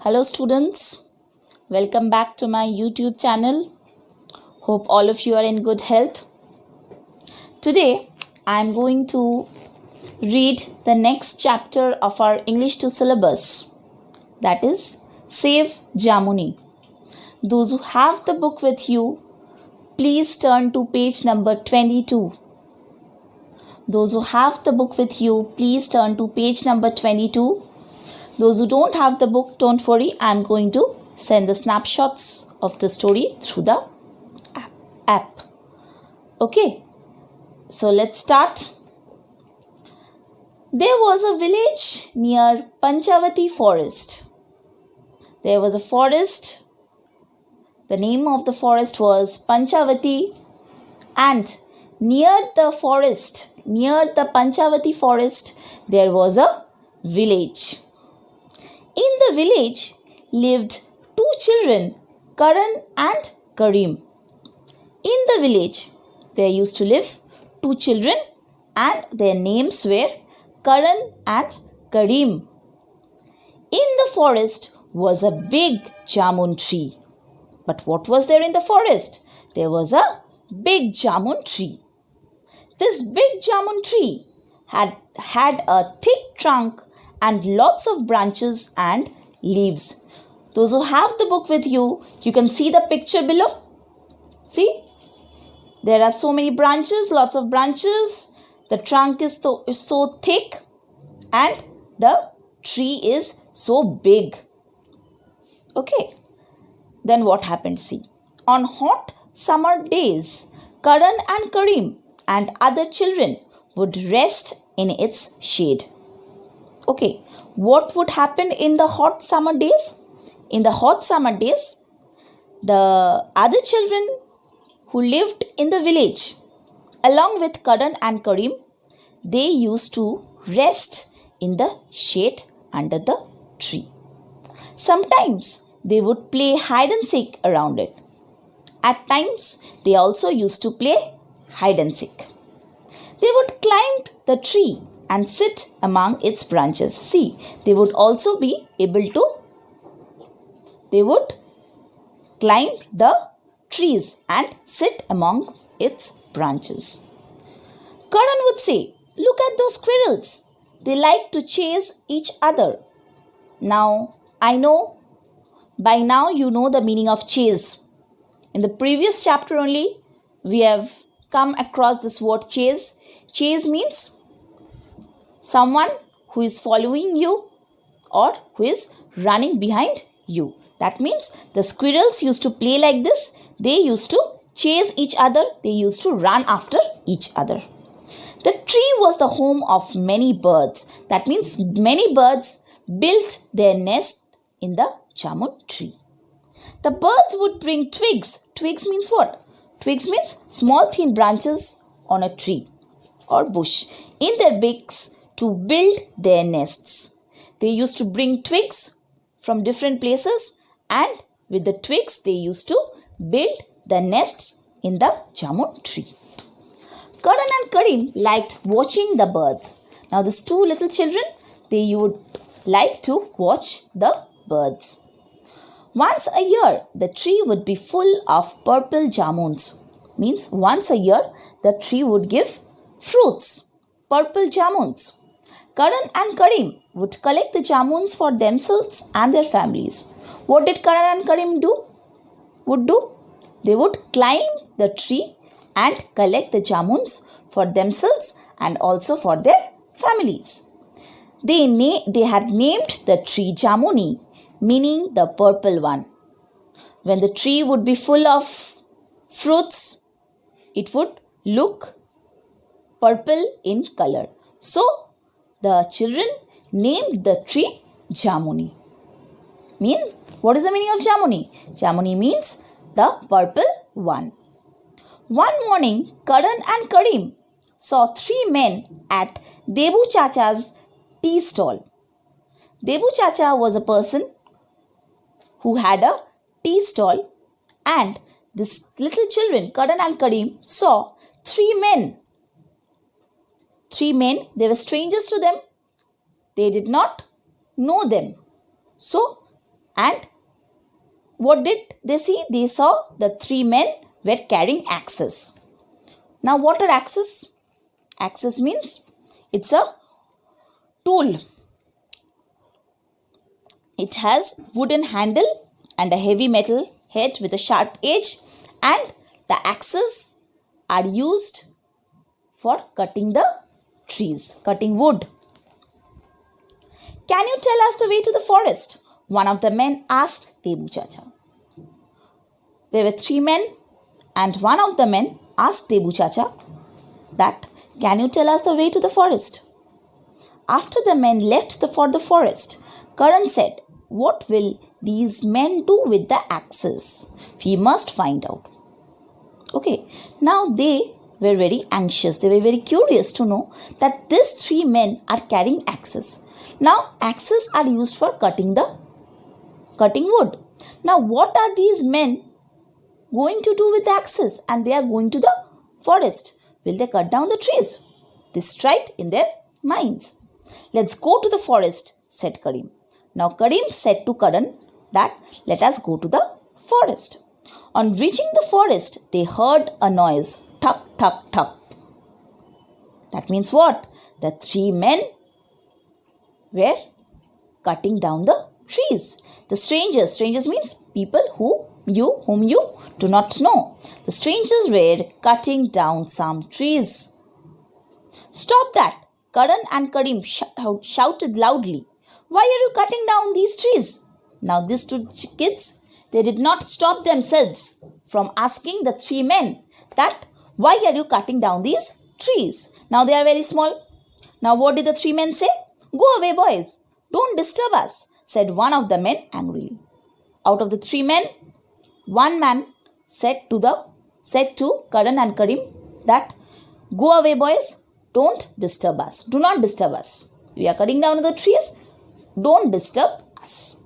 Hello students, welcome back to my YouTube channel. Hope all of you are in good health. Today I am going to read the next chapter of our English 2 syllabus, that is Save Jamuni. Those who have the book with you, please turn to page number 22. Those who have the book with you, please turn to page number 22. Those who don't have the book, don't worry, I am going to send the snapshots of the story through the app. Okay, so let's start. There was a village near Panchavati forest. There was a forest. The name of the forest was Panchavati, and near the Panchavati forest, there was a village. In the village lived two children, Karan and Karim. In the village, there used to live two children and their names were Karan and Karim. In the forest was a big jamun tree. But what was there in the forest? There was a big jamun tree. This big jamun tree had a thick trunk and lots of branches and leaves. Those who have the book with you, you can see the picture below. See? There are so many branches, lots of branches. The trunk is so thick and the tree is so big. Okay. Then what happened? See. On hot summer days, Karan and Karim and other children would rest in its shade. Okay, what would happen in the hot summer days? In the hot summer days, the other children who lived in the village, along with Karan and Karim, they used to rest in the shade under the tree. Sometimes they would play hide and seek around it. At times, they also used to play hide and seek. They would climb the tree and sit among its branches. See, they would also be able to, they would climb the trees and sit among its branches. Karan would say, "Look at those squirrels. They like to chase each other." Now, I know, by now you know the meaning of chase. In the previous chapter only, we have come across this word chase. Chase means someone who is following you or who is running behind you. That means the squirrels used to play like this. They used to chase each other. They used to run after each other. The tree was the home of many birds. That means many birds built their nest in the jamun tree. The birds would bring twigs. Twigs means what? Twigs means small thin branches on a tree or bush in their beaks to build their nests. They used to bring twigs from different places, and with the twigs they used to build the nests in the jamun tree. Karan and Karim liked watching the birds. Now these two little children, they would like to watch the birds. Once a year, the tree would be full of purple jamuns. Means once a year, the tree would give fruits, purple jamuns. Karan and Karim would collect the jamuns for themselves and their families. What did Karan and Karim do? They would climb the tree and collect the jamuns for themselves and also for their families. They had named the tree Jamuni, meaning the purple one. When the tree would be full of fruits, it would look purple in color. So, the children named the tree Jamuni. What is the meaning of Jamuni? Jamuni means the purple one. One morning, Karan and Karim saw three men at Debu Chacha's tea stall. Debu Chacha was a person who had a tea stall, and these little children, Karan and Karim, saw three men. They were strangers to them. They did not know them. So, And what did they see? They saw the three men were carrying axes. Now what are axes? Axes means it's a tool. It has wooden handle and a heavy metal head with a sharp edge, and the axes are used for cutting the trees, cutting wood. Can you tell us the way to the forest? One of the men asked Debu Chacha. There were three men, and one of the men asked Debu Chacha that, can you tell us the way to the forest? After the men left for the forest, Karan said, what will these men do with the axes? We must find out. Okay, now they were very anxious. They were very curious to know that these three men are carrying axes. Now, axes are used for cutting wood. Now, what are these men going to do with the axes? And they are going to the forest. Will they cut down the trees? This striked in their minds. Let's go to the forest, said Karim. Now Karim said to Karan that let us go to the forest. On reaching the forest, they heard a noise. Tuck, tuck, tuck. That means what? The three men were cutting down the trees. The strangers means people whom you do not know. The strangers were cutting down some trees. Stop that! Karan and Karim shouted loudly. Why are you cutting down these trees? Now these two kids, they did not stop themselves from asking the three men that why are you cutting down these trees? Now they are very small. Now what did the three men say? Go away, boys. Don't disturb us, said one of the men angrily. Out of the three men, one man said to Karan and Karim that go away, boys. Don't disturb us. Do not disturb us. We are cutting down the trees. Don't disturb us.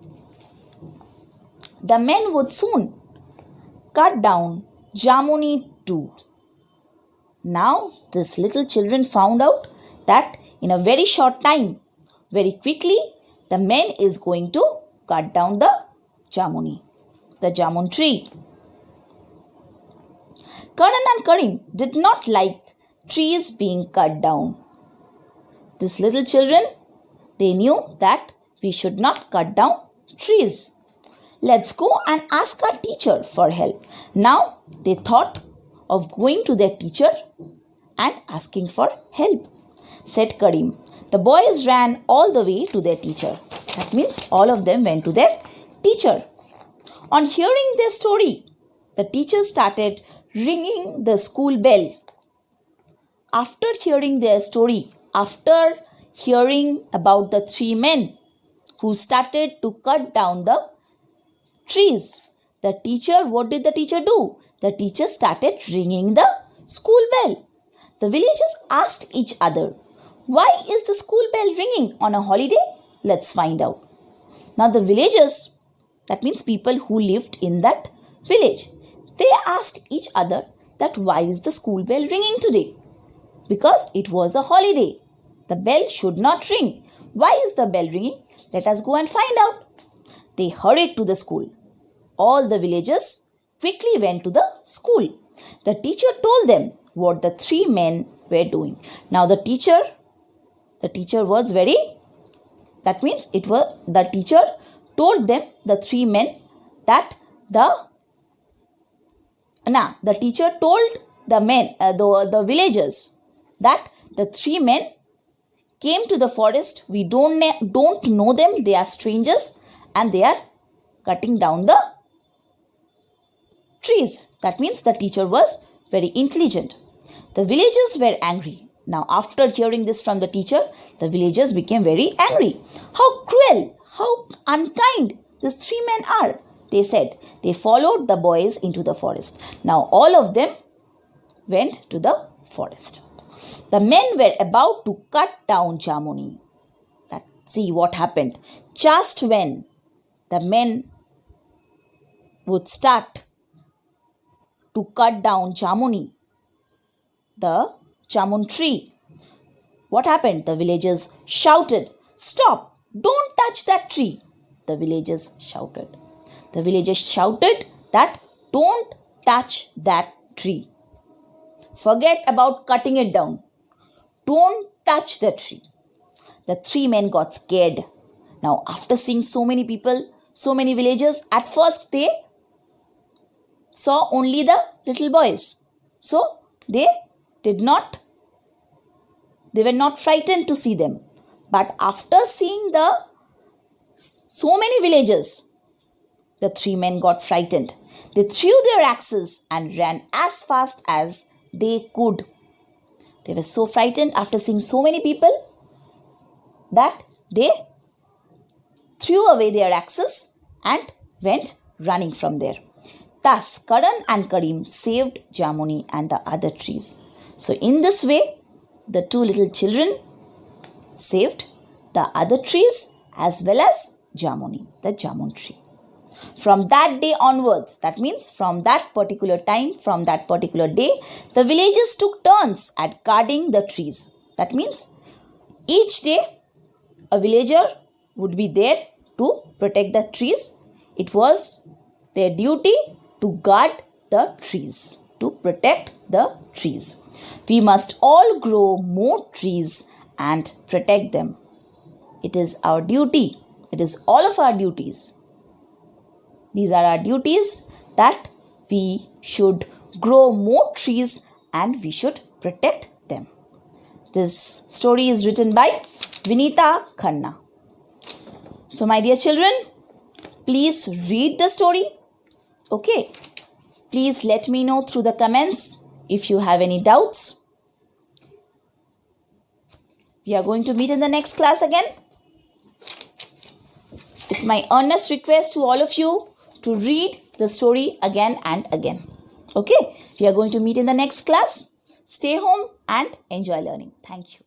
The men would soon cut down Jamuni too. Now, these little children found out that in a very short time, very quickly, the men is going to cut down the Jamuni, the Jamun tree. Karan and Karim did not like trees being cut down. These little children, they knew that we should not cut down trees. Let's go and ask our teacher for help. Now they thought of going to their teacher and asking for help, said Karim. The boys ran all the way to their teacher. That means all of them went to their teacher. On hearing their story, the teacher started ringing the school bell. After hearing their story, after hearing about the three men who started to cut down the trees, what did the teacher do? The teacher started ringing the school bell. The villagers asked each other, why is the school bell ringing on a holiday? Let's find out. Now the villagers, that means people who lived in that village, they asked each other that why is the school bell ringing today? Because it was a holiday. The bell should not ring. Why is the bell ringing? Let us go and find out. They hurried to the school. All the villagers quickly went to the school. The teacher told them what the three men were doing. Now the teacher was very, that means the teacher told them, the three men, that the teacher told the men, the villagers, that the three men came to the forest. We don't know them. They are strangers and they are cutting down the trees. That means the teacher was very intelligent. The villagers were angry. Now after hearing this from the teacher, the villagers became very angry. How cruel, how unkind these three men are, they said. They followed the boys into the forest. Now all of them went to the forest. The men were about to cut down Jamuni. See what happened. Just when the men would start to cut down Jamuni, the Jamun tree, what happened? The villagers shouted, stop, don't touch that tree. the villagers shouted. The villagers shouted that don't touch that tree. Forget about cutting it down. Don't touch the tree. The three men got scared. Now, after seeing so many people, so many villagers, at first they saw only the little boys. So, they were not frightened to see them. But after seeing so many villagers, the three men got frightened. They threw their axes and ran as fast as they could. They were so frightened after seeing so many people that they threw away their axes and went running from there. Thus, Karan and Karim saved Jamuni and the other trees. So, in this way, the two little children saved the other trees as well as Jamuni, the Jamun tree. From that day onwards, that means from that particular time, from that particular day, the villagers took turns at guarding the trees. That means each day a villager would be there to protect the trees. It was their duty to guard the trees, to protect the trees. We must all grow more trees and protect them. It is our duty. It is all of our duties. These are our duties that we should grow more trees and we should protect them. This story is written by Vinita Khanna. So, my dear children, please read the story. Okay. Please let me know through the comments if you have any doubts. We are going to meet in the next class again. It's my earnest request to all of you to read the story again and again. Okay, we are going to meet in the next class. Stay home and enjoy learning. Thank you.